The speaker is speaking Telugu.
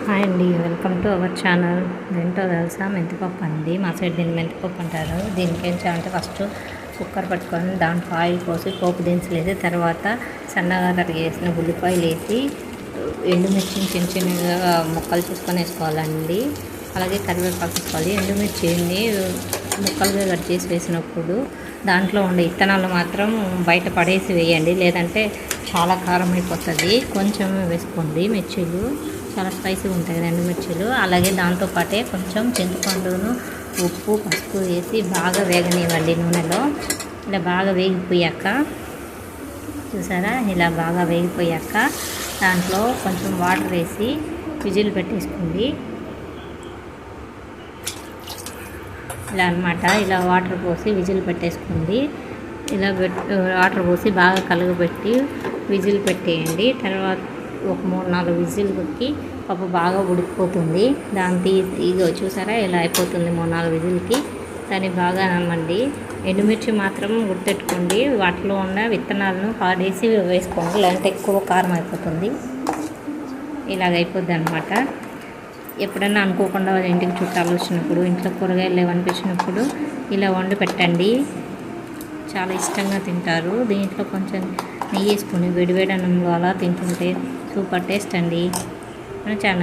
హాయ్ అండి, వెల్కమ్ టు అవర్ ఛానల్. ఏంటో తెలుసా, మెంతిపప్పు అండి. మా సైడ్ దీన్ని మెంతిపప్పు అంటారు. దీనికి ఏం చేయాలంటే ఫస్ట్ కుక్కర్ పట్టుకొని దాంట్లో ఆయిల్ పోసి పోపు దినుసులు వేసి తర్వాత సన్నగా తరిగేసిన ఉల్లిపాయలు వేసి ఎండుమిర్చిని చిన్న చిన్నగా ముక్కలు చూసుకొని వేసుకోవాలండి. అలాగే కరివేపాకు వేసుకోవాలి. ఎండుమిర్చిని ముక్కలుగా కట్ చేసి వేసినప్పుడు దాంట్లో ఉండే ఇత్తనాలు మాత్రం బయట పడేసి వేయండి, లేదంటే చాలా కారం అయిపోతుంది. కొంచెం వేసుకోండి. మిర్చీలు చాలా స్పైసీగా ఉంటాయి కదా ఎండుమిర్చీలు. అలాగే దాంతోపాటే కొంచెం చింతపండును ఉప్పు పసుపు వేసి బాగా వేగనివ్వండి నూనెలో. ఇలా బాగా వేగిపోయాక చూసారా, ఇలా బాగా వేగిపోయాక దాంట్లో కొంచెం వాటర్ వేసి విజిల్ పెట్టేసుకోండి. ఇలా అన్నమాట. ఇలా వాటర్ పోసి విజిల్ పెట్టేసుకోండి. ఇలా వాటర్ పోసి బాగా కలగబెట్టి విజిల్ పెట్టేయండి. తర్వాత ఒక 3-4 విజిల్కి పప్పు బాగా ఉడికిపోతుంది. దాన్ని తీసి చూసారా ఇలా అయిపోతుంది. 3-4 విజిల్కి దాన్ని బాగా నమ్మండి. ఎండుమిర్చి మాత్రం గుర్తెట్టుకోండి, వాటిలో ఉన్న విత్తనాలను పాడేసి వేసుకోండి, లేదంటే ఎక్కువ కారం అయిపోతుంది. ఇలాగైపోద్ది అనమాట. ఎప్పుడైనా అనుకోకుండా వాళ్ళ ఇంటికి చుట్టాలు వచ్చినప్పుడు, ఇంట్లో కూరగాయలు లేవనిపించినప్పుడు ఇలా వండి పెట్టండి. చాలా ఇష్టంగా తింటారు. దీంట్లో కొంచెం నెయ్యి వేసుకొని వేడివేడి అన్నంలో అలా తింటుంటే సూపర్ టేస్ట్ అండి. మన ఛానల్